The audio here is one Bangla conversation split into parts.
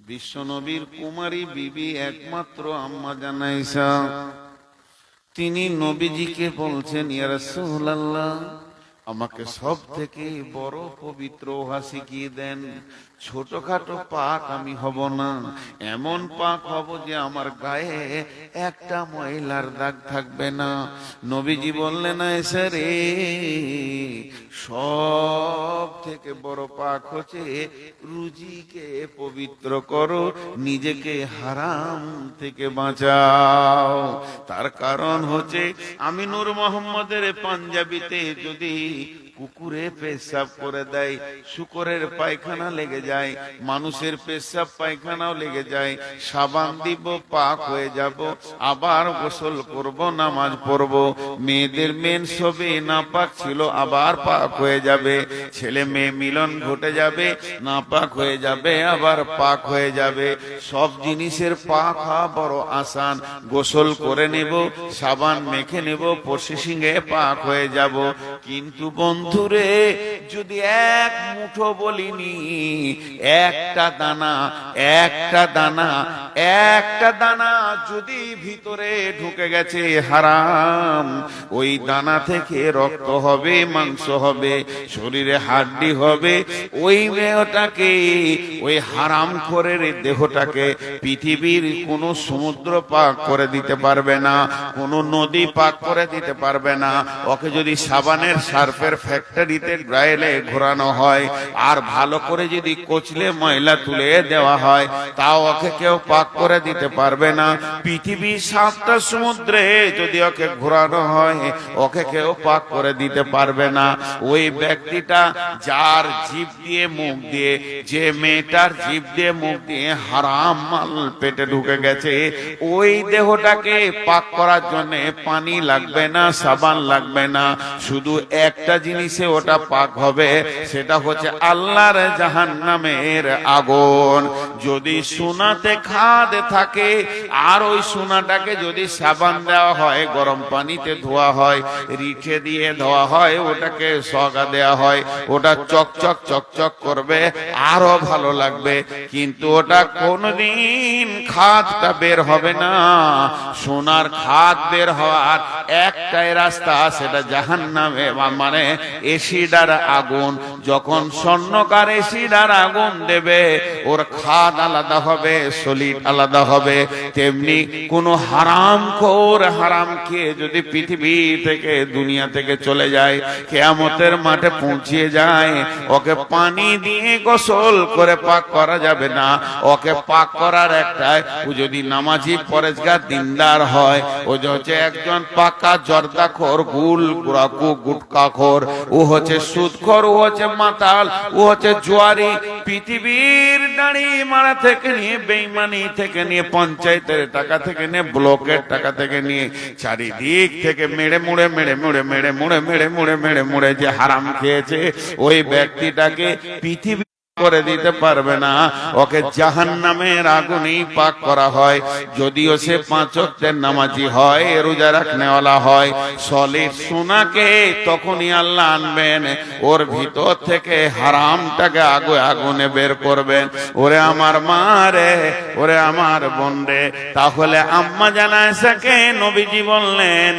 বিশ্বনবীর কুমারী বিবি একমাত্র আম্মা জান আয়েশা, তিনি নবীজিকে বলছেন, ইয়া রাসূলুল্লাহ, আমাকে সব থেকে বড় পবিত্র ওহা শিখিয়ে দেন। ছোটখাটো পাক আমি হব না, এমন পাক হব যে আমার গায়ে একটা ময়লার দাগ থাকবে না। নবীজি বললেন, আয়েশা রে, সব থেকে বড় পাক হচ্ছে রুজিকে পবিত্র করো, নিজেকে হারাম থেকে বাঁচাও। তার কারণ হচ্ছে, আমি নূর মোহাম্মদের পাঞ্জাবিতে যদি কুকুরে পেশাব করে দেয়, শুকরের পায়খানা লেগে যায়, মানুষের পেশাব পায়খানাও লেগে যায়, সাবান দিব, পাক হয়ে যাব, আবার গোসল করব, নামাজ পড়ব। মেয়েদের মেন্স হবে, নাপাক ছিল, আবার পাক হয়ে যাবে। ছেলে মেয়ে মিলন ঘটে যাবে, নাপাক হয়ে যাবে, আবার পাক হয়ে যাবে। সব জিনিসের পাক হওয়া বড় আসান। গোসল করে নেব, সাবান মেখে নেব, প্রসেসিং এ পাক হয়ে যাব। কিন্তু বন্ধুরে, যদি এক মুঠো বলিনি, একটা দানা যদি ভিতরে ঢুকে গেছে হারাম, ওই দানা থেকে রক্ত হবে, মাংস হবে, শরীরে হাড্ডি হবে, ওই দেহটাকে, ওই হারাম খোরের দেহটাকে পৃথিবীর কোন সমুদ্র পাক করে দিতে পারবে না, কোন নদী পাক করে দিতে পারবে না। ওকে যদি সাবানের সার্ফের ফ্যাক্টরিতে ড্রাইলে ঘোরানো হয়, আর ভালো করে যদি কচলে ময়লা তুলে দেওয়া হয়, তাও ওকে কেউ পাক করে দিতে পারবে না। পৃথিবীর 7টা সমুদ্রে যদি ওকে ঘোরানো হয়, ওকে কেউ পাক করে দিতে পারবে না। ওই ব্যক্তিটা যার জিভ দিয়ে মুখ দিয়ে, যে মেয়েটার জিভ দিয়ে মুখ দিয়ে হারাম মাল পেটে ঢুকে গেছে, ওই দেহটাকে পাক করার জন্য পানি লাগবে না, সাবান লাগবে না, শুধু একটা জিনিসে ওটা পাক হবে, সেটা হচ্ছে আল্লাহর জাহান্নামের আগুন। যদি সোনাতে খাদ থাকে, আর ওই সোনাটাকে যদি সাবান দেওয়া হয়, গরম পানিতে ধোয়া হয়, রিঠে দিয়ে ধোয়া হয়, ওটাকে সগা দেওয়া হয়, ওটা চকচক চকচক করবে, আরো ভালো লাগবে। কিন্তু ওটা কোনদিন খাদটা বের হবে না। সোনার খাদ বের হওয়ার একটাই রাস্তা, সেটা জাহান্নামে, মানে এসিডার আগুন। যখন স্বর্ণকার এসিডার আগুন দেবে, ওর খাদ আলাদা হবে, সলিড আলাদা হবে। তেমনি কোন হারামখোর হারাম খেয়ে যদি পৃথিবী থেকে, দুনিয়া থেকে চলে যায়, কিয়ামতের মাঠে পৌঁছিয়ে যায়, ওকে পানি দিয়ে গোসল করে পাক করা যাবে না। ওকে পাক করার একটাই, ও যদি নামাজি পরেজগার দিনদার হয়, ও হচ্ছে একজন পাকা জর্দাখোর, গুটকাখোর, ও হচ্ছে সুদখোর, ও হচ্ছে মাতাল, ও হচ্ছে জুয়ারি। পৃথিবীর দাড়ি মারা থেকে নিয়ে, বেঈমানি থেকে নিয়ে, পঞ্চায়েতের টাকা থেকে নিয়ে, ব্লকের টাকা থেকে নিয়ে, চারিদিক থেকে মেরে মুড়ে যে হারাম খেয়েছে, ওই ব্যক্তিটাকে পৃথিবী করে দিতে পারবে না। ওকে জাহান্নামের আগুনেই পাক করা হয়। যদিও সে 5 ওয়াক্তের নামাজি হয়, রোজা রাখনেওয়ালা হয়, সলিড সোনাকে তখনই আল্লাহ আনবেন, ওর ভিতর থেকে হারামটাকে আগুনে বের করবেন। ওরে আমার মা রে, ওরে আমার বোন রে, তাহলে আম্মা জান আয়েশাকে নবীজি বললেন,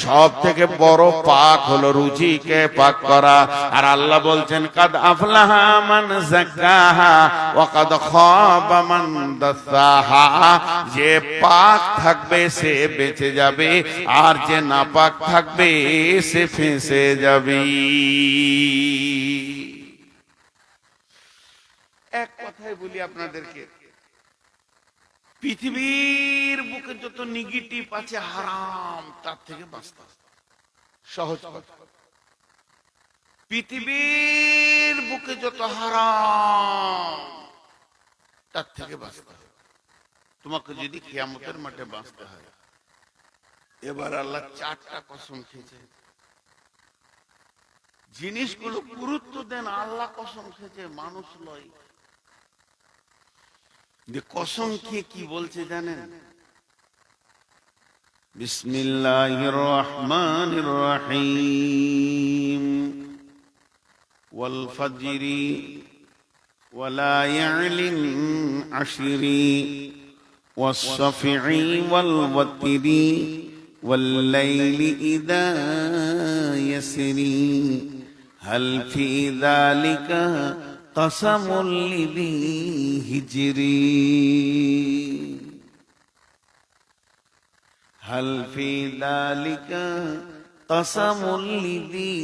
সব থেকে বড় পাক হলো রুজিকে পাক করা। আর আল্লাহ বলছেন, কাদ আফলাহা মান যাক্কাহা ওয়া কাদ খাবা মান দাসাহা। যে পাক থাকবে সে বেঁচে যাবে, আর যে নাপাক থাকবে সে ফেঁসে যাবে। এক কথাই বলি আপনাদেরকে, পৃথিবীর বুকে যত নেগেটিভ আছে হারাম, তার থেকে বাঁচতে সহজ কথা। পৃথিবীর বুকে যত হারাম, তার থেকে বাঁচতে হবে। তোমাকে যদি কিয়ামতের মাঠে বাঁচতে হয়, এবার আল্লাহ 4টা কসম খেয়েছে। জিনিসগুলো গুরুত্ব দেন, আল্লাহ কসম খেয়েছে, মানুষ লয়। যে কসম খেয়ে কি বলছে জানেন? বিসমিল্লাহির রহমানির রহিম, ওয়াল ফাজরি ওয়ালায়ালিন আশরি ওয়াসফি ওয়াল ওয়াতরি والليل إذا يسري هل في ذلك قسم لذي هجري هل في ذلك قسم لذي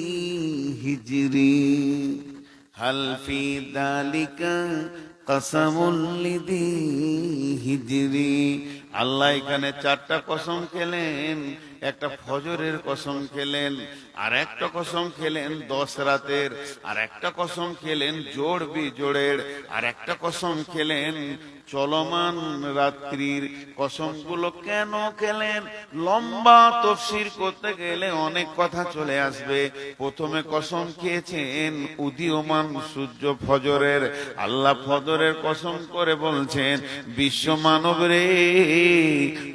هجري هل في ذلك قسم لذي هجري আল্লাহ এখানে চারটা কসম খেলেন। একটা ফজরের কসম খেলেন, আর একটা কসম খেলেন 10 রাতের, আর একটা কসম খেলেন জোড় বিজোড়ের, আর একটা কসম খেলেন চলমান রাত্রির। কসমগুলো কেন খেলেন? লম্বা তফসির করতে গেলে অনেক কথা চলে আসবে। প্রথমে কসম খেয়েছেন উদীয়মান সূর্য ফজরের। আল্লাহ ফজরের কসম করে বলছেন, বিশ্ব মানব রে,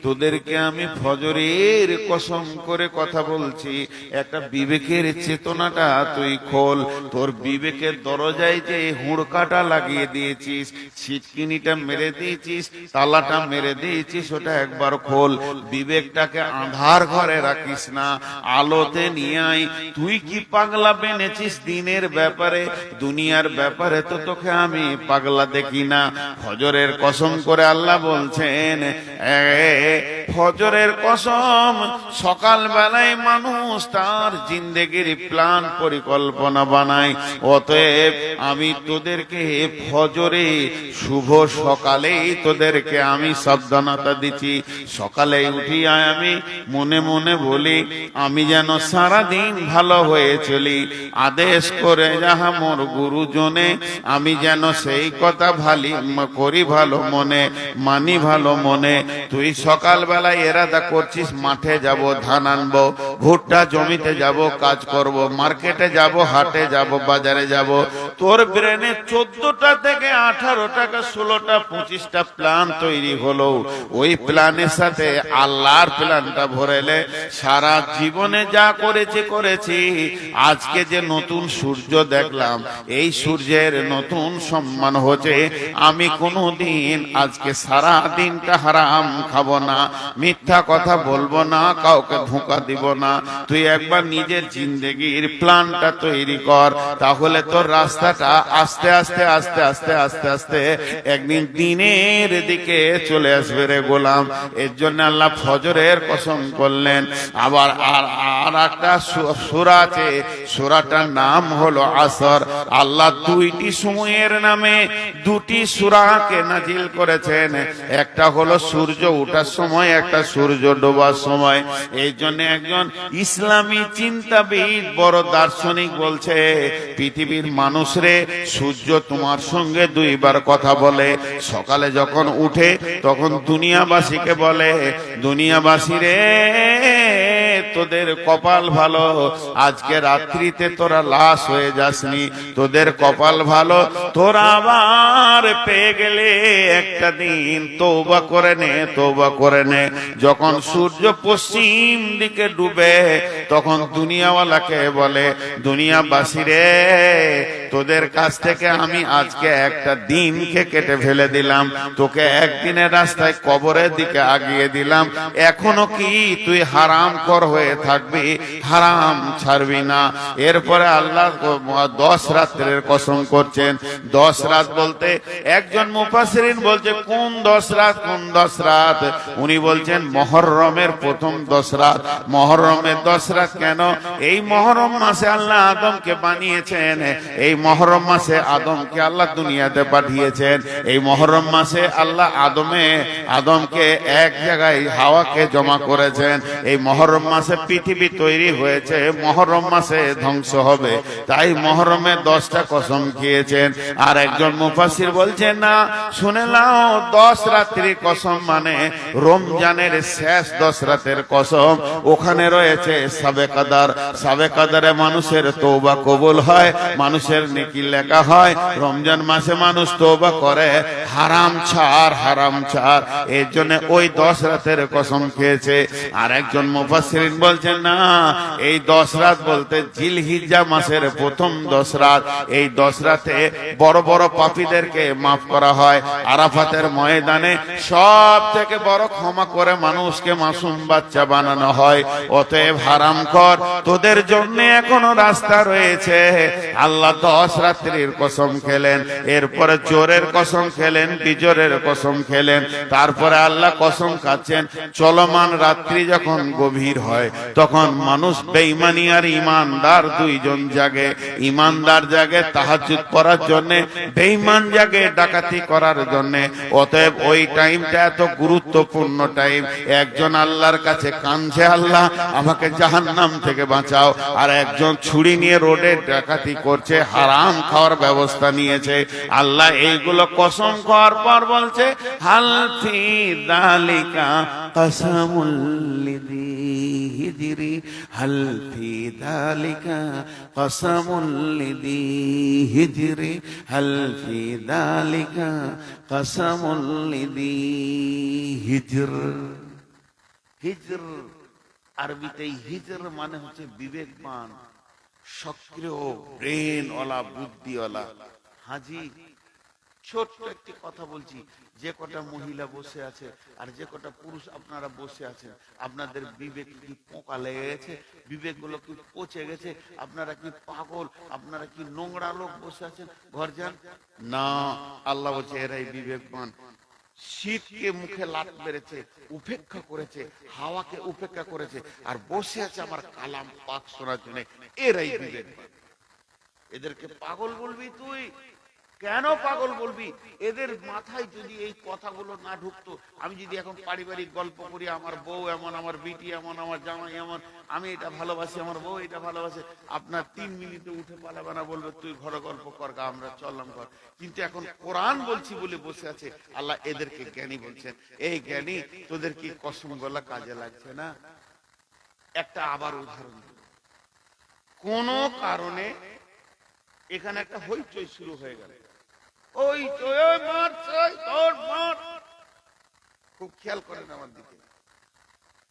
তোদেরকে আমি ফজরের কসম করে কথা বলছি। একটা বিবেকের চেতনাটা তুই খোল। তোর বিবেকের দরজায় যে হুড়কাটা লাগিয়ে দিয়েছিস, ছিটকিনিটা মেরে দিয়েছিস, তালাটা মেরে দিয়েছিস, ওটা একবার খোল। বিবেকটাকে আঁধার ঘরে রাখিস না, আলোতে নিয়ে আয়। তুই কি পাগলা বেনেছিস দিনের ব্যাপারে? দুনিয়ার ব্যাপারে তো তোকে আমি পাগলা দেখি না। ফজরের কসম করে আল্লাহ বলছেন, ফজরের কসম, সকাল বেলায় মানুষ তার জিন্দেগির প্ল্যান পরিকল্পনা বানায়। অতএব আমি তোদেরকে ফজরে শুভ সকালেই তোদেরকে আমি সাবধানতা দিচ্ছি। সকালে উঠিয়া আমি মনে মনে বলি, আমি যেন সারাদিন ভালো হয়ে চলি। আদেশ করে যাহা মোর গুরুজনে, আমি যেন সেই কথা ভালি করি ভালো মনে, মানি ভালো মনে। তুই সকালবেলায় এরাদা করছিস মাঠে যাব, ধান আনবো, ভুট্টা জমিতে যাব, কাজ করব, মার্কেটে যাব, হাটে যাব, বাজারে যাব। তোর ব্রেনে 14টা থেকে 18টা 16টা 25টা প্ল্যান তৈরি হলো। ওই প্ল্যানের সাথে আল্লাহর প্ল্যানটা ভরেলে সারা জীবনে যা করেছি, আজকে যে নতুন সূর্য দেখলাম, এই সূর্যের নতুন সম্মান হচ্ছে। আমি কোনোদিন আজকে সারা দিনটা হারাম খাবো না, মিথ্যা কথা বলবো না, কাউকে ধোঁকা দিব না। তুই একবার নিজের জিন্দেগির প্ল্যানটা তৈরি কর, তাহলে তোর রাস্তাটা আস্তে আস্তে আস্তে আস্তে আস্তে আস্তে একদিন দিনের দিকে চলে আসবে রে গোলাম। এর জন্য আল্লাহ ফজরের কসম করলেন। আবার আর একটা সূরা আছে, সূরাটার নাম হলো আসর। আল্লাহ দুইটি সময়ের নামে দুটি সূরাকে নাজিল করেছেন। একটা হলো সূর্য ওঠার সময়, একটা সূর্য ডোবার সময়। এই জন্য একজন ইসলামী চিন্তাবিদ বড় দার্শনিক বলছে, পৃথিবীর মানুষরে, সূর্য তোমার সঙ্গে দুইবার কথা বলে। সকালে যখন উঠে তখন দুনিয়াবাসীকে বলে, দুনিয়াবাসী রে, তোদের কপাল ভালো, আজকে রাত্রিতে তোরা লাশ হয়ে যাসনি, তোদের কপাল ভালো, তোরা আবার পেয়ে গেলে একটা দিন তওবা করে নে, তওবা করে নে। যখন সূর্য পশ্চিম দিকে ডুবে তখন দুনিয়াওয়ালাকে বলে, দুনিয়াবাসী রে, তোদের কাছ থেকে আমি আজকে একটা দিনকে কেটে ফেলে দিলাম, তোকে একদিনের রাস্তায় কবরের দিকে আগিয়ে দিলাম। এখনো কি তুই হারাম কর হয়ে থাকবি? হারাম ছাড়বি না। এরপরে আল্লাহ 10 রাতের কসম করছেন। 10 রাত বলতে একজন মুফাসসিরিন বলছে, কোন 10 রাত, কোন 10 রাত? উনি বলছেন মুহররমের প্রথম 10 রাত। মুহররমের 10 রাত কেন? এই মুহররম মাসে আল্লাহ আদমকে বানিয়েছেন, এই মুহররম মাসে আদমকে আল্লাহ দুনিয়াতে পাঠিয়েছেন। এই মুহররম মাসে আল্লাহ আদমকে এক জায়গায় হাওয়াকে জমা করেছেন। এই মুহররম মাসে পৃথিবী তৈরি হয়েছে, মুহররম মাসে ধ্বংস হবে। তাই মুহররমের 10টা কসম খেয়েছেন। আর একজন মুফাসসির বলছেন, না, শুনে নাও, 10 রাত্রির কসম মানে রমজানের শেষ 10 রাতের কসম। ওখানে রয়েছে শাবে কদর। শাবে কদরে মানুষের তওবা কবুল হয়, মানুষের নেকি লেখা হয়। রমজান মাসে মানুষ তওবা করে, হারাম ছাড়, হারাম ছাড়। এর জন্য ওই 10 রাতের কসম খেয়েছে। আর একজন মুফাসসিরিন বলছেন না, এই 10 রাত বলতে জিলহিজ্জা মাসের প্রথম 10 রাত। এই 10 রাতে বড় বড় পাপীদেরকে মাফ করা হয়। আরাফাতের ময়দানে সব থেকে বড় ক্ষমা করে মানুষকে মাসুম বাচ্চা বানানো হয়। অতএব হারামখোর, তোদের জন্য এখনো রাস্তা রয়েছে। আল্লাহ 10 রাত্রির কসম খেলেন, এরপরে জোরের কসম খেলেন, বিজোরের কসম খেলেন, তারপরে আল্লাহ কসম খাচ্ছেন চলমান রাত্রি যখন গভীর হয় তখন মানুষ বেঈমানি আর ইমানদার দুইজন জাগে। ইমানদার জাগে তাহাজ্জুদ পড়ার জন্য, বেঈমান জাগে ডাকাতি করার জন্য। অতএব ওই টাইমটা এত গুরুত্বপূর্ণ টাইম। একজন আল্লাহর কাছে কাঁদছে, আল্লাহ আমাকে জাহান্নাম থেকে বাঁচাও, আর একজন ছুরি নিয়ে রোডে ডাকাতি করছে, হারাম খাওয়ার ব্যবস্থা নিয়েছে। আল্লাহ এইগুলো কসম খাওয়ার পর বলছে হাল ফি যালিকা কসমুল লিযি হিজরি, হাল ফি যালিকা কসমুল লিযি হিজরি, হাল ফি যালিকা কসমুল লিযি হিজর। হিজর আরবিতে হিজর মানে হচ্ছে বিবেকবান, সক্রিয়, ব্রেন ওয়ালা, বুদ্ধিওয়ালা। হাজি, ছোট্ট একটি কথা বলছি, যে কটা মহিলা বসে আছে আর যে কটা পুরুষ আপনারা বসে আছেন, আপনাদের বিবেক কি পোকা লেগে গেছে? বিবেক গুলো কি পচে গেছে? আপনারা কি পাগল? আপনারা কি নোংরা লোক বসে আছেন? ঘর যান না। আল্লাহ বলছে এরাই বিবেকবান। শীতকে মুখে লাত মেরেছে, উপেক্ষা করেছে, হাওয়াকে উপেক্ষা করেছে, আর বসে আছে আমার কালাম পাক শোনার জন্য। এরাই বিবেকবান। এদেরকে পাগল বলবি তুই? কেন পাগল বলবি? এদের মাথায় যদি এই কথাগুলো না ঢুকতো, আমি যদি এখন পারিবারিক গল্প করি, আমার বউ এমন, আমার বিটি এমন, আমার জামাই এমন, আমি এটা ভালোবাসি, আমার বউ এটা ভালোবাসে, আপনার 3 মিনিটে উঠে পালাবে না, বলবে তুই ঘরে গল্প কর, আমরা চললাম ঘর। কিন্তু এখন কোরআন বলছি বলে বসে আছে। আল্লাহ এদেরকে জ্ঞানী বলছেন। এই জ্ঞানী, তোদের কি কসম গলা কাজে লাগছে না? একটা আবার উদাহরণ দেব। কোন কারণে এখানে একটা হইচই শুরু হয়ে গেল, খুব খেয়াল করেন আমার দিকে।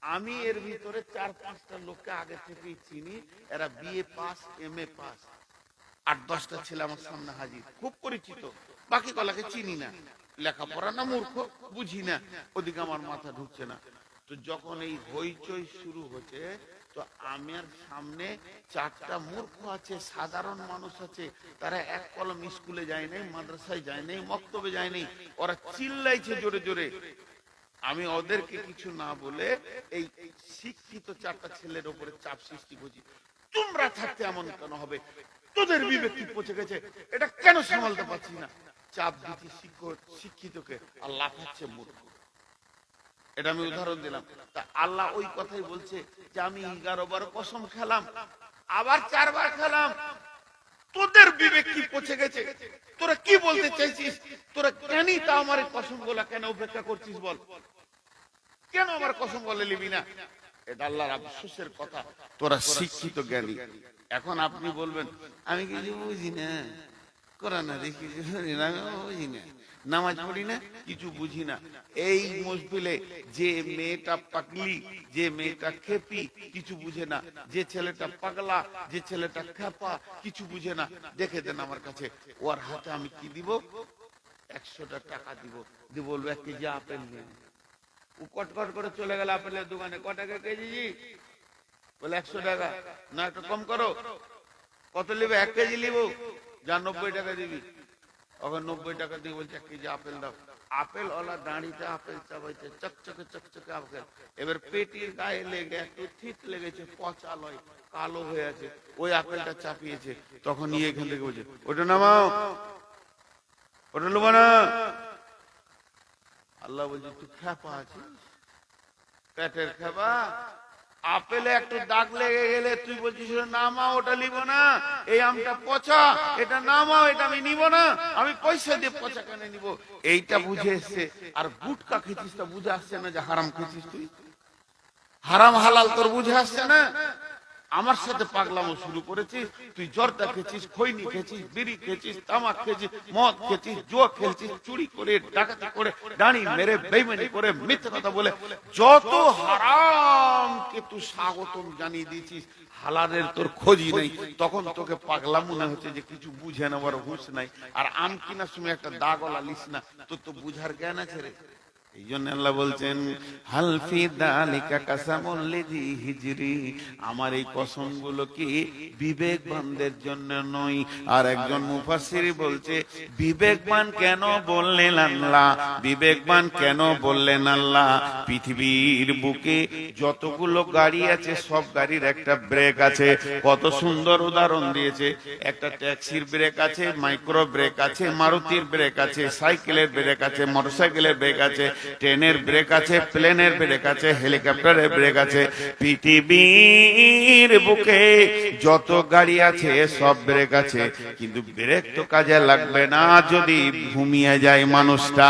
আমি এর ভিতরে 4-5টা লোককে আগে থেকেই চিনি, এরা বিএ পাস, এমএ পাস। 8-10টা ছেলে আমার সামনে হাজির, খুব পরিচিত। বাকি কলাকে চিনি না, লেখাপড়া না, মূর্খ, বুঝি না, ওদিকে আমার মাথা ঢুকছে না। তো যখন এই হইচই শুরু হচ্ছে, তো আমার সামনে 4টা মূর্খ আছে, সাধারণ মানুষ আছে, তারা এক কলম স্কুলে যায় নাই, মাদ্রাসায় যায় নাই, মক্তবে যায় নাই, ওরা চিল্লাইছে জোরে জোরে। আমি ওদেরকে কিছু না বলে এই শিক্ষিত 4টা ছেলের উপরে চাপ সৃষ্টি করছি। তোমরা থাকতে এমন কেন হবে? তোদের বিবেক কি পচে গেছে? এটা কেন সামালতে পারছি না? চাপ দিচ্ছি শিক্ষিতকে, আর লাফাচ্ছে মূর্খ। এটা আমি উদাহরণ দিলাম। তা আল্লাহ ওই কথাই বলছে যে আমি 11 বার কসম খেলাম, আবার 4 বার খেলাম। তোদের বিবেক কি পচে গেছে? তোরা কি বলতে চাইছিস? তোরা জ্ঞানী, তা আমার কসম গুলা কেন উপেক্ষা করছিস? বল, কেন আমার কসম বলে নিবি না? এটা আল্লাহর আফসোসের কথা। তোরা শিক্ষিত জ্ঞানী। এখন আপনি বলবেন আমি কিছু বুঝি না, কোরআন দেখি বুঝি না, নামাজ পড়ি না, কিছু বুঝি না। এই মজবিলে যে মেয়েটা পাগলি, যে মেয়েটা খেপি, কিছু বুঝে না, যে ছেলেটা পাগলা, যে ছেলেটা খেপা, কিছু বুঝে না, দেখে দেন আমার কাছে। ওর হাতে আমি কি দিব? 100টা টাকা দিব। দিয়ে বলবো 1 কেজি আপেল নিয়ে। ও কটকট করে চলে গেল আপেলের দোকানে। ক টাকা কেজি? বলে 100 টাকা। না একটু কম করো। কত নিবে? 1 কেজি নিব। যা 90 টাকা দিবি। ওখানে 90 টাকা দিয়ে বলছে 1 কেজি আপেল দাও। আপেল ওলা দাঁড়িতে আপেল চাবাইছে, চকচকে চকচকে আপেল। এবার পেটির গায়ে লেগে একটু ঠিক লেগেছে, পচা লয়, কালো হয়ে আছে। ওই আপেলটা চাপিয়েছে। তখন নিয়ে এখান থেকে বলছে ওটা নামাও, ওটা নেবো না। আল্লাহ বলছে তুই খেপা আছিস, পেটের খেপা। আপেলে একটু দাগ লেগে গেলে তুই বলছিস নামাও, ওটা নিব না, এই আমটা পচা, এটা নামাও, এটা আমি নিব না, আমি পয়সা দিয়ে পচা কেন নিব? এইটা বুঝে এসছে। আর গুটকা খেছিস, তা বুঝে আসছে না যে হারাম খেছিস তুই? হারাম হালাল তোর বুঝে আসছে না? আমার সাথে পাগলামো শুরু করেছিস, তুই জর্দা খেয়েছিস, খৈনি খেয়েছিস, বিড়ি খেয়েছিস, তামাক খেয়েছিস, মদ খেয়েছিস, জুয়া খেলছিস, চুরি করে, ডাকাতি করে, ডানি মেরে, বেইমানি করে, মিথ্যা কথা বলে যত হারামকে তুই স্বাগতম জানিয়ে দিয়েছিস, হালালের তোর খোঁজই নেই। তখন তোকে পাগলা মনে হচ্ছে যে কিছু বুঝে নেবার হুঁশ নাই। আর আম কিনার সময় একটা দাগলা লিস না, তোর তো বুঝার জ্ঞান আছে রে। এই জন্য আল্লাহ বলছেন হালফি দালিকা কাসামুল লিজি হিজরি, আমার এই কসমগুলো কি বিবেকবানদের জন্য নয়। আর একজন মুফাসসির বলছে বিবেকবান কেন বললেন আল্লাহ, বিবেকবান কেন বললেন আল্লাহ? পৃথিবীর বুকে যতগুলো গাড়ি আছে সব গাড়ির একটা ব্রেক আছে। কত সুন্দর উদাহরণ দিয়েছে। একটা ট্যাক্সির ব্রেক আছে, মাইক্রো ব্রেক আছে, মারুতির ব্রেক আছে, সাইকেলের ব্রেক আছে, মোটরসাইকেলের ব্রেক আছে, ট্রেনের ব্রেক আছে, প্লেনের ব্রেক আছে, হেলিকপ্টারের ব্রেক আছে। পৃথিবীর বুকে যত গাড়ি আছে সব ব্রেক আছে, কিন্তু ব্রেক তো কাজে লাগবে না যদি ঘুমিয়ে যায় মানুষটা।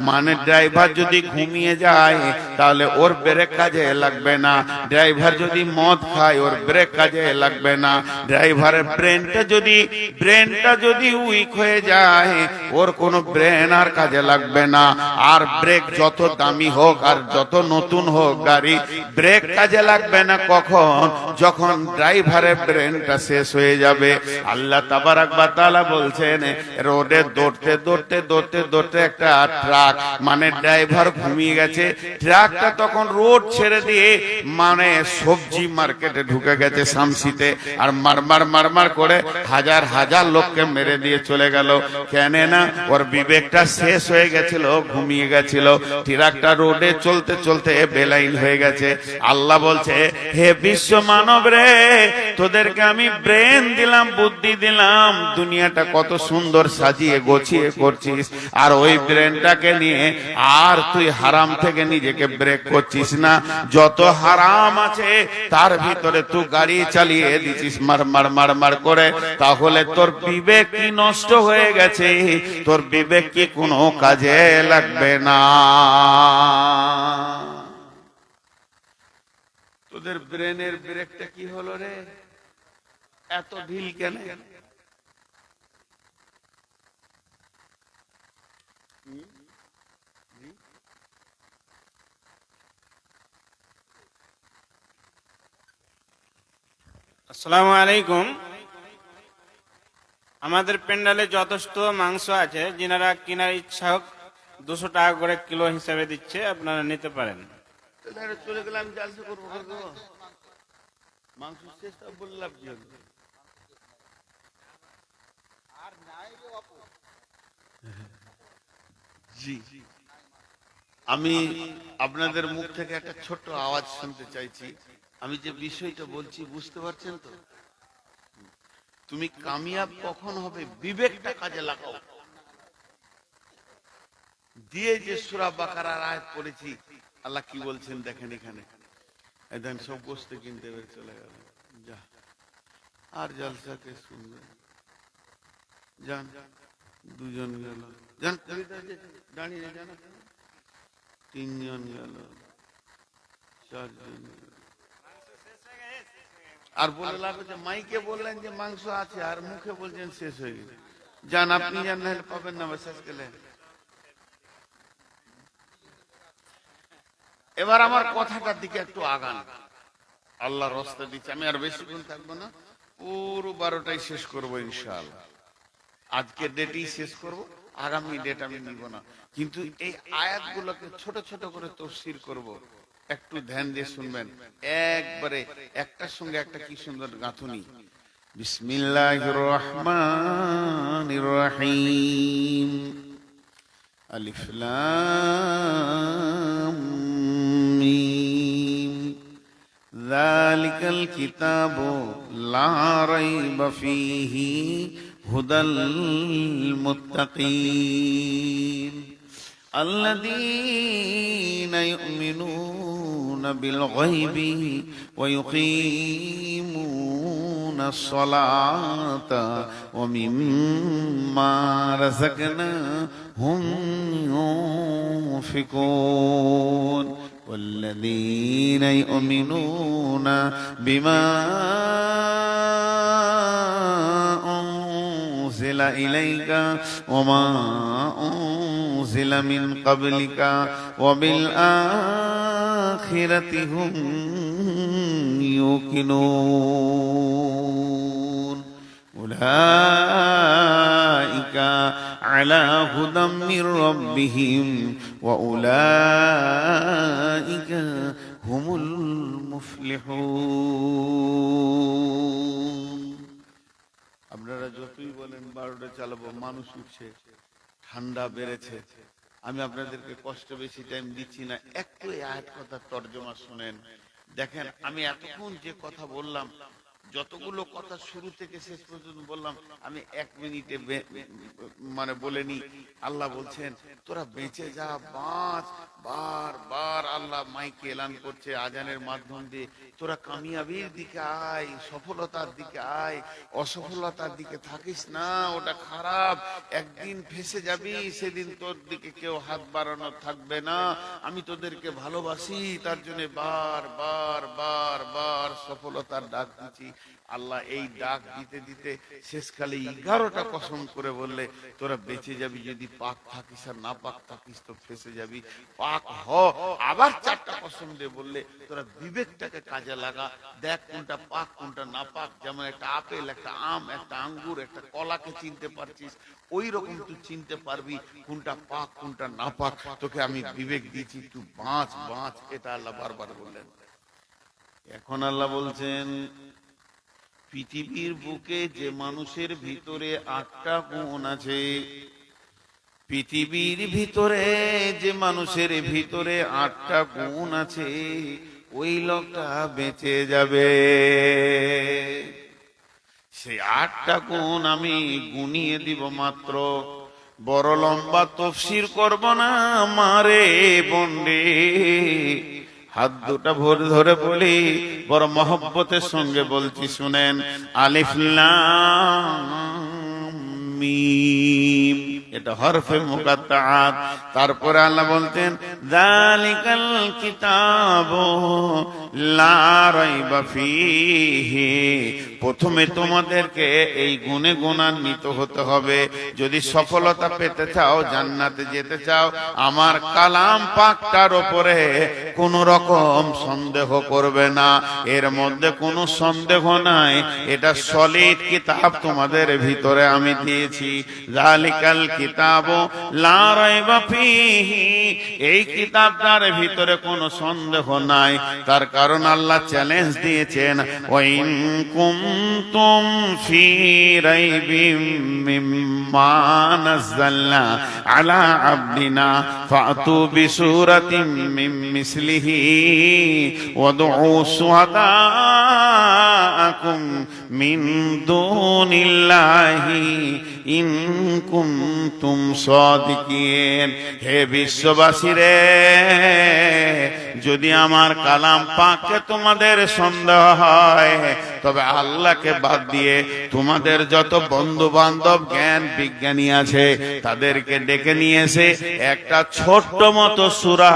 মানে ড্রাইভার যদি ঘুমিয়ে যায় তাহলে ওর ব্রেক কাজে লাগবে না। ড্রাইভার যদি মদ খায় ওর ব্রেক কাজে লাগবে না। ড্রাইভারের ব্রেনটা যদি উইক হয়ে যায় ওর কোনো ব্রেন আর কাজে লাগবে না। আর ব্রেক যত দামি হোক আর যত নতুন হোক গাড়ি, ব্রেক কাজে লাগবে না কখন? যখন ড্রাইভারের ব্রেনটা শেষ হয়ে যাবে। আল্লাহ তাবারাক ওয়া তাআলা বলছেন রোডে দৌড়তে দৌড়তে দৌড়তে দৌড়তে একটা ট্রাক, মানে ড্রাইভার ঘুমিয়ে গেছে, ট্রাকটা তখন রোড ছেড়ে দিয়ে মানে সবজি মার্কেটে ঢুকে গেছে শামসিতে, আর মারমার করে হাজার হাজার লোককে মেরে দিয়ে চলে গেল। কেন না? ওর বিবেকটা শেষ হয়ে গেছিল, ঘুমিয়ে গেছিল। ট্রাকটা রোডে চলতে চলতে বেলাইন হয়ে গেছে। আল্লাহ বলছে হে বিশ্ব মানব রে, তোদেরকে আমি ব্রেন দিলাম, বুদ্ধি দিলাম, দুনিয়াটা কত সুন্দর সাজিয়ে গোছিয়ে করছিস, আর ওই ব্রেনটাকে নিয়ে আর তুই হারাম থেকে নিজেকে ব্রেক করছিস না। যত হারাম আছে তার ভিতরে তুই গাড়ি চালিয়ে দিছিস মার করে। তাহলে তোর বিবেক কি নষ্ট হয়ে গেছে? তোর বিবেক কি কোনো কাজে লাগবে না? তোদের ব্রেনের ব্রেকটা কি হলো রে? এত ঢিল কেন? আসসালামু আলাইকুম। আমাদের প্যান্ডেলে যথেষ্ট মাংস আছে, যিনারা কেনার ইচ্ছা হোক 200 টাকা করে কিলো হিসাবে দিচ্ছে, আপনারা নিতে পারেন। চলে গেলাম জালসা করবো, মাংস শেষ বললাম কি হবে? জি, আমি আপনাদের মুখ থেকে একটা ছোট্ট আওয়াজ শুনতে চাইছি। আমি যে বিষয়টা বলছি বুঝতে পারছেন তো? তুমি কামিয়াব কখন হবে? বিবেকটা কাজে লাগাও। দিয়ে যে সূরা বাকারার আয়াত পড়েছি, আল্লাহ কি বলছেন দেখেন এখানে। একদিন সব বসতে কিনতে বের চলে গেল, যা আর জলসাকে শুনবে। যান, দুজন গেল, যান দাঁড়িয়ে যান, তিনজন গেল, চারজন গেল। আর বলে লাভ যে মাইকে বললেন যে মাংস আছে, আর মুখে বলছেন শেষ হয়ে গেছে। যান, আপনি যান, নাহলে পাবেন না শেষ গেলে। এবার আমার কথাটার দিকে একটু আগান, আল্লাহ রাস্তা দিচ্ছে। আমি আর বেশিক্ষণ থাকবো না, পুরো 12টাই শেষ করবো ইনশাআল্লাহ। আজকে ডেটই শেষ করব, আগামী ডেট আমি নিব না। কিন্তু এই আয়াতগুলোকে ছোট ছোট করে তাফসীর করব, একটু ধ্যান দিয়ে শুনবেন। একবারে একটার সঙ্গে একটা কি সুন্দর গাঁথুনি। বিসমিল্লাহির রহমানির রহিম। আলিফ লাম মিম। যালিকাল কিতাবু লা রাইবা ফীহি হুদাল মুত্তাকিন الذين يؤمنون بالغيب ويقيمون الصلاة ومما رزقناهم ينفقون والذين يؤمنون بما أنزل إليك وما أنزل من قبلك وبالآخرة هم يوقنون أولئك على هدى من ربهم وأولئك هم المفلحون আপনারা যতই বলেন 12টা চালাবো, মানুষ উঠছে, ঠান্ডা বেড়েছে, আমি আপনাদেরকে কষ্ট বেশি টাইম দিচ্ছি না, একটু এই আয়াত কথার তর্জমা শুনেন। দেখেন আমি এতক্ষণ যে কথা বললাম, যতগুলো কথা শুরু থেকে শেষ পর্যন্ত বললাম, আমি 1 মিনিটে মানে বলেনি। আল্লাহ বলছেন তোরা বেঁচে যা, বাঁচ। বারবার আল্লাহ মাইকে এলান করছে আজানের মাধ্যম দিয়ে, তোরা কামিয়াবির দিকে আয়, সফলতার দিকে আয়, অসফলতার দিকে থাকিস না, ওটা খারাপ, একদিন ফেসে যাবি, সেদিন তোর দিকে কেউ হাত বাড়ানো থাকবে না, আমি তোদেরকে ভালোবাসি, তার জন্য বার বার বার বার সফলতার ডাক দিচ্ছি। আল্লাহ এই ডাক দিতে দিতে শেষকালে 11টা কসম করে বললে তোরা বেঁচে যাবি, যদি পাক থাকিস, আর না পাক থাকিস তো ফেসে যাবি, পাক হ। আবার 4টা কসম দিয়ে বললে তোরা বিবেকটাকে কাজে লাগা, দেখ কোনটা পাক কোনটা না পাক। যেমন একটা আপেল, একটা আম, একটা আঙ্গুর, একটা কলাকে চিনতে পারছিস, ওই রকম তুই চিনতে পারবি কোনটা পাক কোনটা না পাক। তোকে আমি বিবেক দিয়েছি, তুই বাঁচ বাঁচ, এটা আল্লাহ বারবার বললেন। এখন আল্লাহ বলছেন পৃথিবীর বুকে যে মানুষের ভিতরে 8টা গুণ আছে, পৃথিবীর ভিতরে যে মানুষের ভিতরে 8টা গুণ আছে, ওই লোকটা বেঁচে যাবে। সেই 8টা গুণ আমি গুনিয়ে দিব মাত্র, বড় লম্বা তফসির করব না মারে বন্ডে। হাত দুটা ভরে ধরে বলি, বড় মহব্বতের সঙ্গে বলছি, শুনেন। আলিফ লাম মিম, এটা হরফে মুকাত্তাআত। তারপরে আল্লাহ বলতেন যালিকাল কিতাবু লা রাইবা ফীহি। প্রথমে তোমাদেরকে এই গুণে গুণান্বিত হতে হবে। যদি সফলতা পেতে চাও, জান্নাতে যেতে চাও, আমার কালাম পাকটার উপরে কোন রকম সন্দেহ করবে না। এর মধ্যে কোনো সন্দেহ নাই, এটা সলিড কিতাব তোমাদের ভিতরে আমি দিয়েছি। যালিকাল কিতাবু লা রাইবা ফীহি, এই কিতাবটার ভিতরে কোনো সন্দেহ নাই। তার কারণ আল্লাহ চ্যালেঞ্জ দিয়েছেন, ওয়া ইন কুনতুম ফি রাইবিম মিম্মা নাযালনা আলা আবদিনা ফাতু বিসূরাতিন মিন মিসলিহি ওয়াদউ শুহাদাআকুম মিন দুনিল্লাহি ইন কুনতুম সাদিকিন। হে বিশ্ববাসী রে, যদি আমার কালাম পাকে তোমাদের সন্দেহ হয়, তবে আল্লাহকে বাদ দিয়ে তোমাদের যত বন্ধু বান্ধব জ্ঞান বিজ্ঞানী আছে তাদেরকে ডেকে নিয়ে এসে একটা ছোট্ট মতো সূরা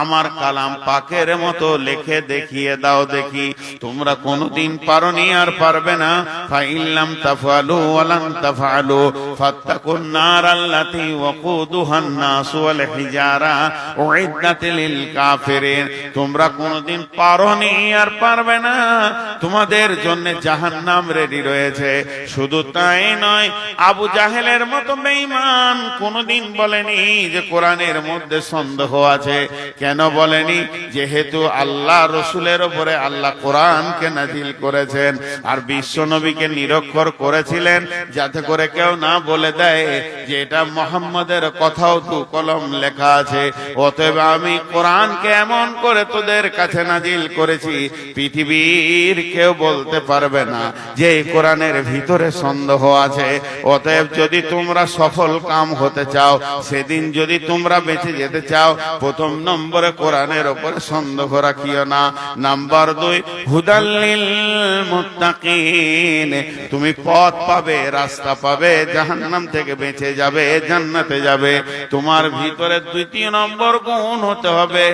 আমার কালাম পাকের মতো লিখে দেখিয়ে দাও দেখি। তোমরা কোনদিন পারোনি, আর পারবে না। ফাইল্লাম তাফআলু ওয়া লান তাফআলু ফাত্তাকুন নার আল্লাতী ওয়াকুদুহান নাস ওয়াল হিজারা উইদ্দাত লিল কাফিরিন। তোমরা কোনদিন পারোনি, আর পারবে না। তোমাদের জন্য জাহান্নাম রেডি রয়েছে। শুধু তাই নয়, আবু জাহেলের মতো বেঈমান কোনদিন বলেনি যে কোরআনের মধ্যে সন্দেহ আছে। কেন বলেনি? যেহেতু আল্লাহ রসুলের উপরে আল্লাহ কোরআনকে নাজিল করেছেন, আর বিশ্ব নবীকে নিরক্ষর করেছিলেন, যাতে করে কেউ না বলে দেয় যে এটা মুহাম্মাদের কথাও তু কলম লেখা আছে। অতএব আমি কোরআনকে এমন করে তোদের কাছে নাজিল করেছি, পৃথিবীর কেউ বলতে বলতে পারবে না যে এই কোরআনের ভিতরে সন্দেহ আছে। অতএব যদি তোমরা সফল কাম হতে চাও, সেদিন যদি তোমরা বেঁচে যেতে চাও, প্রথম নম্বরে কোরআনের উপরে সন্দেহ রাখিও না। নাম্বার 2, হুদাল্লিল মুত্তাকিন, তুমি পথ পাবে, রাস্তা পাবে, জাহান্নাম থেকে বেঁচে যাবে, জান্নাতে যাবে। তোমার ভিতরে দ্বিতীয় নম্বর গুণ হতে হবে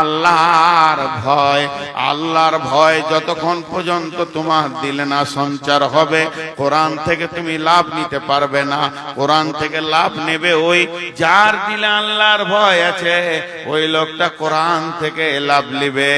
আল্লাহর ভয়। আল্লাহর ভয় যতক্ষণ পর্যন্ত তোমার দিলে না সঞ্চার হবে, কোরআন থেকে তুমি লাভ নিতে পারবে না। কোরআন থেকে লাভ নেবে ওই যার দিলে আল্লাহর ভয় আছে, ওই লোকটা কোরআন থেকে লাভ নেবে।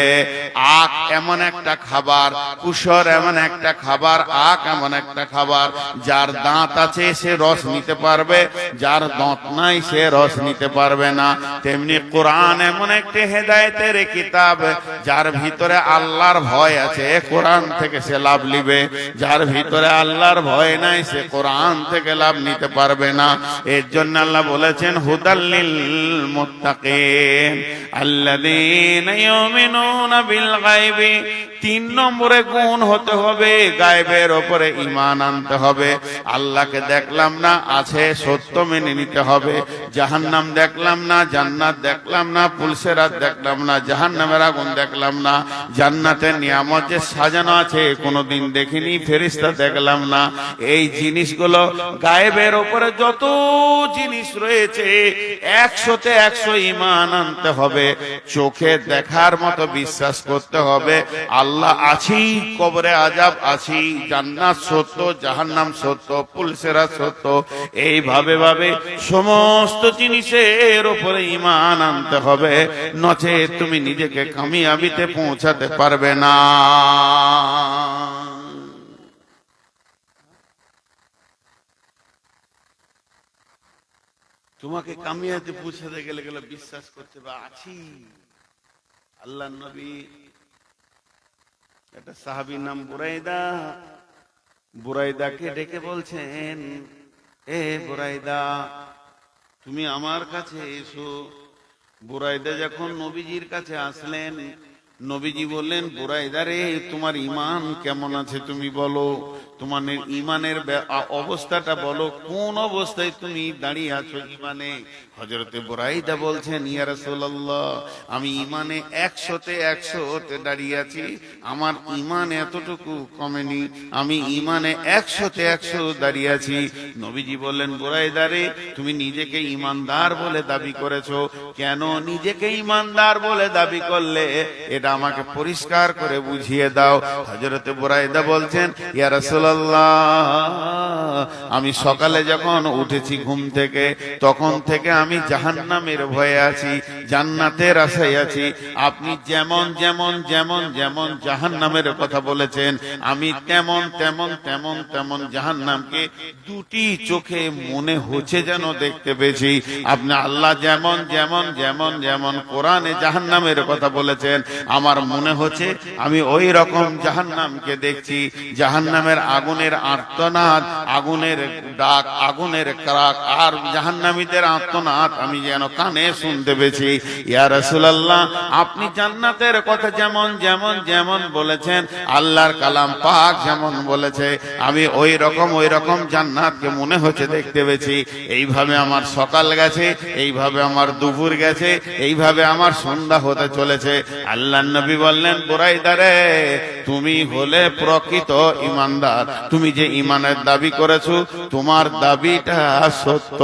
আখ এমন একটা খাবার, কুসর এমন একটা খাবার, আখ এমন একটা খাবার, যার দাঁত আছে সে রস নিতে পারবে, যার দাঁত নাই সে রস নিতে পারবে না। তেমনি কোরআন এমন একটি হেদায়েতের কিতাব, যার ভিতরে আল্লাহর ভয় আছে কোরআন থেকে সে লাভ নিবে, যার ভিতরে আল্লাহর ভয় নাই সে কোরআন থেকে লাভ নিতে পারবে না। এর জন্য আল্লাহ বলেছেন হুদাল্লিল মুত্তাকিন আল্লাযীনা ইউমিনুনা বিল গায়বি। 3 নম্বরে গুণ হতে হবে গায়বের উপরে ঈমান আনতে হবে। আল্লাহকে দেখলাম না, আছে, সত্য মেনে নিতে হবে। জাহান্নাম দেখলাম না, জান্নাত দেখলাম না, পুলসেরাত দেখলাম না, জাহান্নামের আগুন দেখলাম না, জান্নাতের নিয়ামত যে সাজানো আছে কোনোদিন দেখিনি, ফেরেশতা দেখলাম না। এই জিনিসগুলো গায়েবের উপরে যত জিনিস রয়েছে 100তে 100 ঈমান আনতে হবে। চোখে দেখার মতো বিশ্বাস করতে হবে আল্লাহ আছি, কবরে আযাব আছি, জান্নাত সত্য, জাহান্নাম সত্য, পুলসেরাত সত্য। এইভাবে ভাবে সমস্ত জিনিসের উপরে ঈমান আনতে হবে, নচেত তুমি নিজেকে কামিয়াবিতে পৌঁছাতে পারবে না। তোমাকে কামিয়াবিতে পৌঁছাতে গেলে বিশ্বাস করতে হবে আছি। আল্লাহর নবী, একটা সাহাবীর নাম বুরাইদা, বুরাইদাকে ডেকে বলছেন, এ বুরাইদা তুমি আমার কাছে এসো। বুরাইদা যখন নবীজির কাছে আসলেন, নবীজি বললেন, বুরাইদা রে তোমার ঈমান কেমন আছে তুমি বলো, তোমার ঈমানের অবস্থাটা বলো, কোন অবস্থায় তুমি দাঁড়িয়ে আছো ঈমানে। হযরতে বুরাইদা বলছেন, ইয়া রাসূলুল্লাহ আমি ঈমানে 100তে 100 দাঁড়িয়ে আছি, আমার ঈমান এতটুকু কমেনি, আমি ঈমানে 100তে 100 দাঁড়িয়ে আছি। নবীজি বললেন, বুরাইদা রে তুমি নিজেকে ঈমানদার বলে দাবি করেছো, কেন নিজেকে ঈমানদার বলে দাবি করলে এটা আমাকে পরিষ্কার করে বুঝিয়ে দাও। হযরতে বুরাইদা বলছেন, ইয়া রাসূলুল্লাহ আমি সকালে যখন উঠেছি ঘুম থেকে, তখন থেকে আমি জাহান্নামের ভয়ে আছি, জান্নাতের আশায় আছি। আপনি যেমন যেমন যেমন যেমন জাহান্নামের কথা বলেছেন, আমি তেমন তেমন তেমন তেমন জাহান্নামকে দুটি চোখে মনে হচ্ছে যেন দেখতে পেয়েছি। আপনি আল্লাহ যেমন যেমন যেমন যেমন কোরআনে জাহান্নামের কথা বলেছেন, আমার মনে হচ্ছে আমি ওই রকম জাহান্নামকে দেখছি। জাহান্নামের আগুনের আর্তনাদ, আগুনের ডাক, আগুনের কারাক আর জাহান্নামীদের আর্তনাদ আমি যেন কানে শুনতে পেয়েছি। ইয়া রাসূলুল্লাহ আপনি জান্নাতের কথা যেমন যেমন যেমন বলেছেন, আল্লাহর কালাম পাক যেমন বলেছে, আমি ওই রকম জান্নাতকে মনে হচ্ছে দেখতে পেয়েছি। এইভাবে আমার সকাল গেছে, এইভাবে আমার দুপুর গেছে, এইভাবে আমার সন্ধ্যা হতে চলেছে। আল্লাহর নবী বললেন, বুরাইদা রে তুমি হলে প্রকৃত ঈমানদার, তুমি যে ঈমানের দাবি করেছো তোমার দাবিটা সত্য।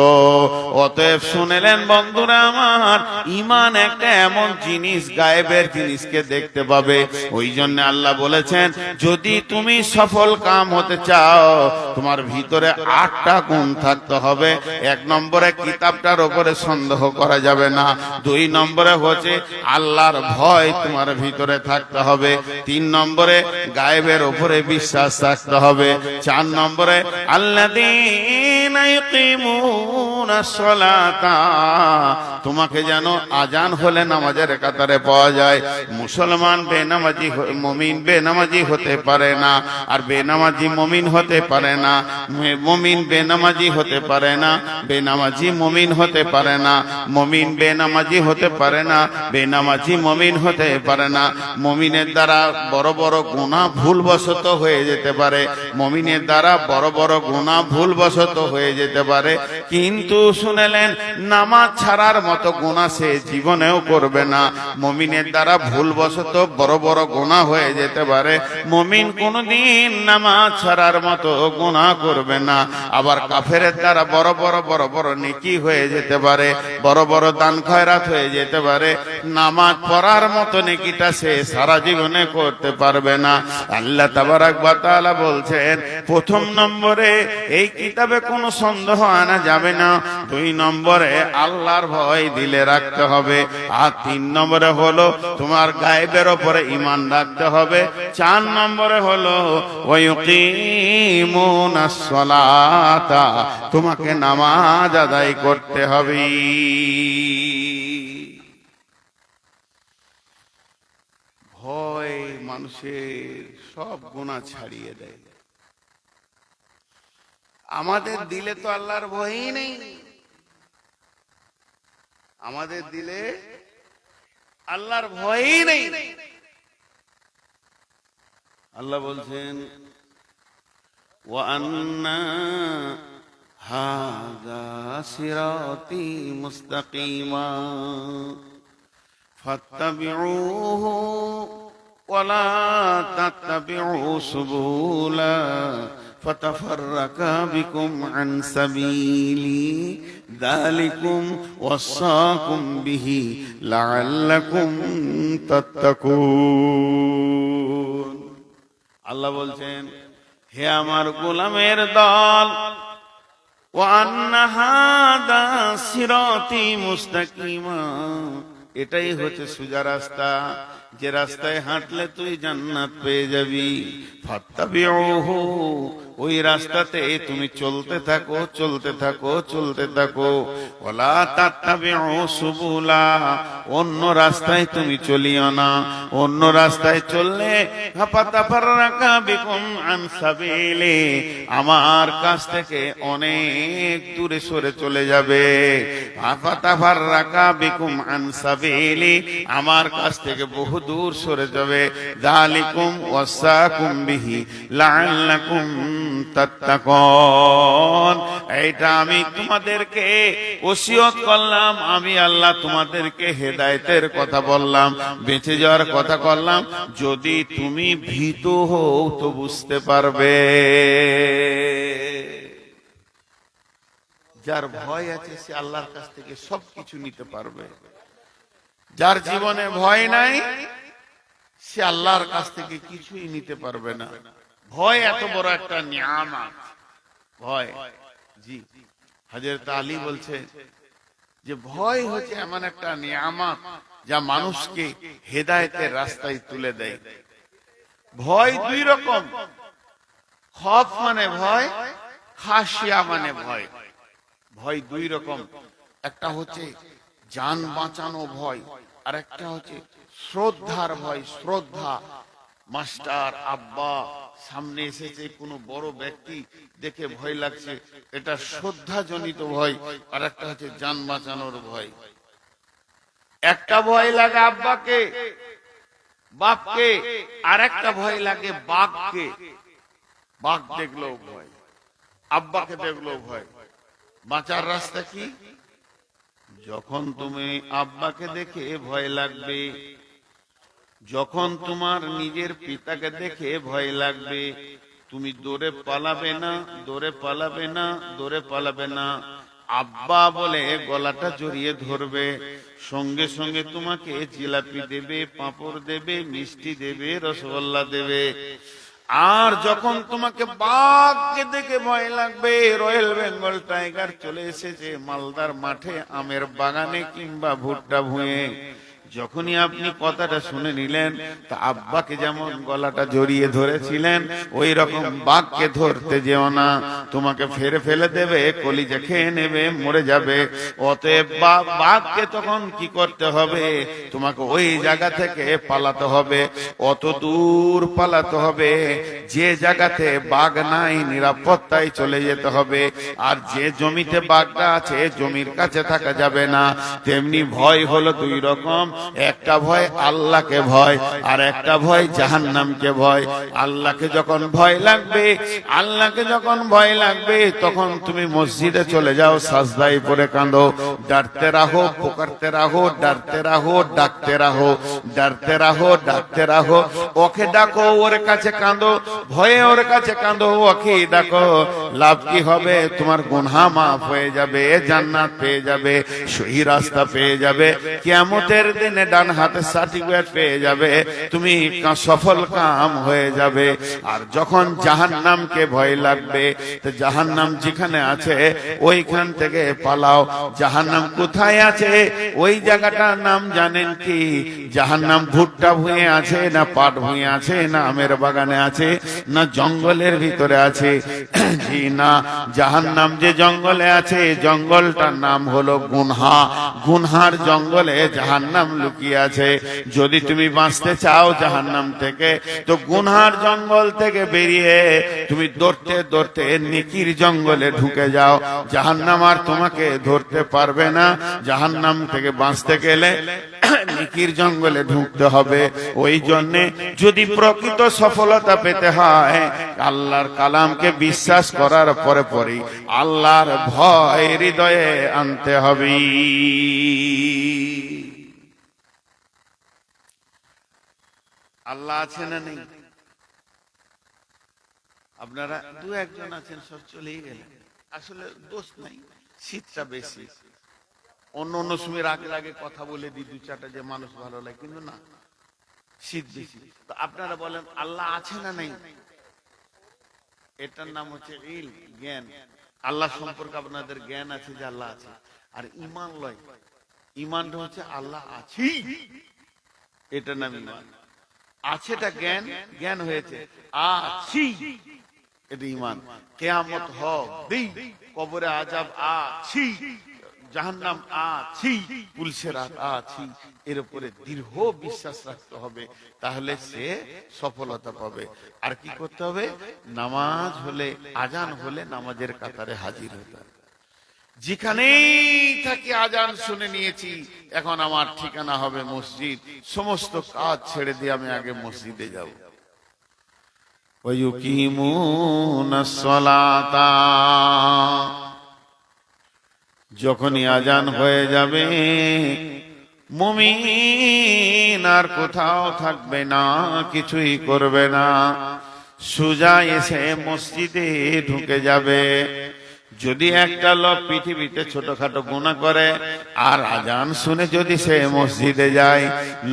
অতএব শুনেলেন বন্ধুরা আমার, ঈমান একটা এমন জিনিস, গায়েবের জিনিসকে দেখতে পাবে। ওই জন্য আল্লাহ বলেছেন, যদি তুমি সফল কাম হতে চাও তোমার ভিতরে 8টা গুণ থাকতে হবে। 1 নম্বরে কিতাবটার উপরে সন্দেহ করা যাবে না। 2 নম্বরে হচ্ছে আল্লাহর ভয় তোমার ভিতরে থাকতে হবে। 3 নম্বরে গায়েবের উপরে বিশ্বাস থাকতে হবে। 4 নম্বরে আল্লাযীনা ইয়ুকিমুন ইকিমুনা সলাতা, তোমাকে যেন আজান হলে নামাজের কাতারে পাওয়া যায়। মুসলমান বেনামাজি, মুমিন বেনামাজি হতে পারে না, আর বেনামাজি মুমিন হতে পারে না, মুমিন বেনামাজি হতে পারে না, বেনামাজি মুমিন হতে পারে না, মুমিন বেনামাজি হতে পারে না, বেনামাজি মুমিন হতে পারে না। মুমিনের দ্বারা বড় বড় গুনাহ ভুলবশত হয়ে যেতে পারে, মুমিনের দ্বারা বড় বড় গুনাহ ভুলবশত হয়ে যেতে পারে, কিন্তু শুনেলেন নামাজ ছাড়ার মতো গুনাহ সে জীবনেও করবে না। মুমিনের দ্বারা ভুলবশত বড় বড় গুনাহ হয়ে যেতে পারে, মুমিন কোনদিন নামাজ ছাড়ার মতো গুনাহ করবে না। আবার কাফেরের দ্বারা বড় বড় নেকি হয়ে যেতে পারে, বড় বড় দান খয়রাত হয়ে যেতে পারে, নামাজ পড়ার মতো নেকিটা সে সারা জীবনে করতে পারবে না। আল্লাহ তাবারাক ওয়া তাআলা বলছেন, প্রথম নম্বরে এই কিতাবে কোনো সন্দেহ আনা যাবে না, 2 নম্বরে আল্লাহর ভয় দিলে রাখতে হবে, আর 3 নম্বরে হলো তোমার গায়েবের উপরে ঈমান রাখতে হবে, 4 নম্বরে হলো ওয়ায়ুকিমুনাস সালাতা, তোমাকে নামাজ আদায় করতে হবে। ভয় মানুষের সব গুনাহ ছাড়িয়ে দেয়। আমাদের দিলে তো আল্লাহর ভয়ই নেই, আমাদের দিলে আল্লাহর ভয়ই নেই। আল্লাহ বলছেন, ওয়া আন্না হাযা সিরাতি মুস্তাকিমা ফাত্তাবিউহু ওয়া লা তাত্তাবিউ সুবুলা ফাতাফাররাকা বিকুম আন সাবিলি যালিকুম ওয়াসাকুম বিহি লাআল্লাকুম তাত্তাকুন। আল্লাহ বলছেন, হে আমার গোলামের দল, ওয়া আন্না হাযা সিরাতি মুস্তাকিমা, এটাই হচ্ছে সোজা রাস্তা, যে রাস্তায় হাঁটলে তুই জান্নাত পেয়ে যাবি। ফাত্তাবিউহু, ওই রাস্তাতে তুমি চলতে থাকো, চলতে থাকো, চলতে থাকো। ওয়ালা তাত্তাবিউ সুবুলা, অন্য রাস্তায় তুমি চলিও না, অন্য রাস্তায় চললে ফাতাফাররাকা বিকুম আন সাবিলি, আমার কাছ থেকে অনেক দূরে সরে চলে যাবে। ফাতাফাররাকা বিকুম আন সাবিলি, আমার কাছ থেকে বহু দূর সরে যাবে। যালিকুম ওয়াসাকুম বিহি লাআল্লাকুম তাত্তাকুন, এইটা আমি তোমাদেরকে ওসিয়ত করলাম, আমি আল্লাহ তোমাদেরকে হেদায়েতের কথা বললাম, বেঁচে যাওয়ার কথা করলাম, যদি তুমি ভীত হও তো বুঝতে পারবে। যার ভয় আছে সে আল্লাহর কাছ থেকে সবকিছু নিতে পারবে, যার জীবনে ভয় নাই সে আল্লাহর কাছ থেকে কিছুই নিতে পারবে না। ভয় এত বড় একটা নিয়ামত, ভয়। জি, হযরত আলী বলছে যে ভয় হচ্ছে এমন একটা নিয়ামত যা মানুষকে হেদায়েতের রাস্তায় তুলে দেয়। ভয় 2 রকম, খৌফ মানে ভয়, খাশিয়া মানে ভয়। ভয় 2 রকম, একটা হচ্ছে জান বাঁচানো ভয়, আর একটা হচ্ছে শ্রদ্ধার ভয়। শ্রদ্ধা, মাস্টার আব্বা সামনে এসেছে, কোনো বড় ব্যক্তি দেখে ভয় লাগছে, এটা শ্রদ্ধা জনিত ভয়। আর একটা হচ্ছে জান বাঁচানোর ভয়। একটা ভয় লাগে আব্বাকে, বাপকে, আর একটা ভয় লাগে বাঘকে। বাঘ দেখলেও ভয়, আব্বাকে দেখলেও ভয়। বাঁচার রাস্তা কি? যখন তুমি আব্বাকে দেখে ভয় লাগবে, যখন তোমার নিজের পিতাকে দেখে ভয় লাগবে, তুমি দৌড়ে পালাবে না, দৌড়ে পালাবে না, দৌড়ে পালাবে না। আব্বা বলে গলাটা জড়িয়ে ধরবে, সঙ্গে সঙ্গে তোমাকে জিলাপি দেবে, পাঁপড় দেবে, মিষ্টি দেবে, রসগোল্লা দেবে। আর যখন তোমাকে বাঘকে দেখে ভয় লাগবে, রয়্যাল বেঙ্গল টাইগার চলে এসেছে মালদার মাঠে, আমের বাগানে কিংবা ভুট্টা ভুঁয়ে, যখনই আপনি কথাটা শুনে নিলেন, তা আব্বাকে যেমন গলাটা জড়িয়ে ধরেছিলেন, ওই রকম বাঘকে ধরতে যেও না, তোমাকে ফেরে ফেলে দেবে, কলিজা খেয়ে নেবে, মরে যাবে। অতএব বাঘকে তখন কি করতে হবে, তোমাকে ওই জায়গা থেকে পালাতে হবে, অত দূর পালাতে হবে, যে জায়গাতে বাঘ নাই নিরাপত্তায় চলে যেতে হবে। আর যে জমিতে বাঘটা আছে জমির কাছে থাকা যাবে না। তেমনি ভয় হলো দুই রকম, একটা ভয় আল্লাহকে ভয়, আর একটা ভয় জাহান্নামকে ভয়। আল্লাহকে যখন ভয় লাগবে, আল্লাহকে যখন ভয় লাগবে, তখন তুমি মসজিদে চলে যাও, সাজদায় পড়ে কাঁদো, डरते रहो, पुकारते रहो, डरते रहो, डाकते रहो, डरते रहो, डाकते रहो। ওকে ডাকো, ওর কাছে কাঁদো, ভয়ে ওর কাছে কাঁদো, ওকে ডাকো। লাভ কি হবে? তোমার গুনাহ মাফ হয়ে যাবে, জান্নাত পেয়ে যাবে, সহি রাস্তা পেয়ে যাবে, কিয়ামতের দিনে ডান হাতে সার্টিফিকেট পেয়ে যাবে, তুমি সফল কাম হয়ে যাবে। আর যখন জাহান্নামকে ভয় লাগবে, তো জাহান্নাম যেখানে আছে ওইখান থেকে পালাও। জাহান্নাম কোথায় আছে? ওই জায়গাটার নাম জানেন কি? জাহান্নাম ভুট্টা ভুঁয়ে আছে, না পাট ভুঁয়ে আছে, না আমের বাগানে আছে, না জঙ্গলের ভিতরে আছে? জি না, জাহান্নাম যে জঙ্গলে আছে, জঙ্গলটার নাম হলো গুনহা। গুনহার জঙ্গলে জাহান্নাম লুকিয়ে আছে। যদি তুমি বাঁচতে চাও জাহান্নাম থেকে, তো গুনহার জঙ্গল থেকে বেরিয়ে তুমি দৌড়তে দৌড়তে নেকির জঙ্গলে ঢুকে যাও। জাহান্নাম আর তোমাকে ধরতে পারবে না। জাহান্নাম থেকে বাঁচতে গেলে নেকির জঙ্গলে ঢুকতে হবে। ওই জন্যে যদি প্রকৃত সফলতা পেতে হয়, আল্লাহর কালামকে বিশ্বাস করার পরে পরে আল্লাহর ভয় হৃদয়ে আনতে হবে। আল্লাহ আছে না নেই? আপনারা দু একজন আছেন, সব চলেই গেলেন। আসলে দোষ নাই, শীতটা বেশি। অন্য অন্য সময় আগে আগে কথা বলে দিই দু চারটা, যে মানুষ ভালো লাগে, কিন্তু না, শীত বেশি। তো আপনারা বলেন আল্লাহ আছে না নেই? এটার নাম হচ্ছে ইলম, জ্ঞান। আল্লাহ সম্পর্কে আপনাদের জ্ঞান আছে যে আল্লাহ আছে। আর ঈমান লয়, ঈমানটা হচ্ছে আল্লাহ আছে, এটার নাম ঈমান। আছেটা জ্ঞান, জ্ঞান হয়েছে আছি, এটা ঈমান। কিয়ামত হবে, কবরে আযাব আছি, জাহান্নাম আছি, পুলসিরাত আছি, এর উপরে দৃঢ় বিশ্বাস রাখতে হবে, তাহলে সে সফলতা পাবে। আর কি করতে হবে? নামাজ হলে, আজান হলে নামাজের কাতারে হাজির হতে হবে। যেখানেই থাকি আজান শুনে নিয়েছি, এখন আমার ঠিকানা হবে মসজিদ, সমস্ত কাজ ছেড়ে দিয়ে আমি আগে মসজিদে যাব। ওয়ায়ুকিমুনাস সালাতা, যখনই আজান হয়ে যাবে, মুমিন আর কোথাও থাকবে না, কিছুই করবে না, সোজা এসে মসজিদে ঢুকে যাবে। যদি একটা লোক পৃথিবীতে ছোটখাটো গুনাহ করে আর আজান শুনে যদি সে মসজিদে যায়,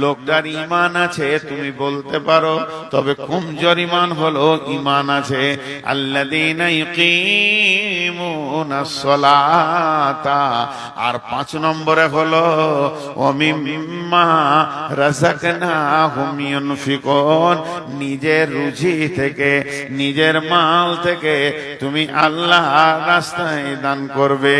লোকটার ঈমান আছে তুমি বলতে পারো, তবে কমজোর ঈমান হলো ঈমান আছে। আল্লাযীনা ইয়ুকিমুনাস সালাতা, আর 5 নম্বরে হলো ওয়া মিম্মা রাযাকনাহুম ইউনফিকুন, নিজের রুজি থেকে, নিজের মাল থেকে তুমি আল্লাহর রাস্তায় দান করবে।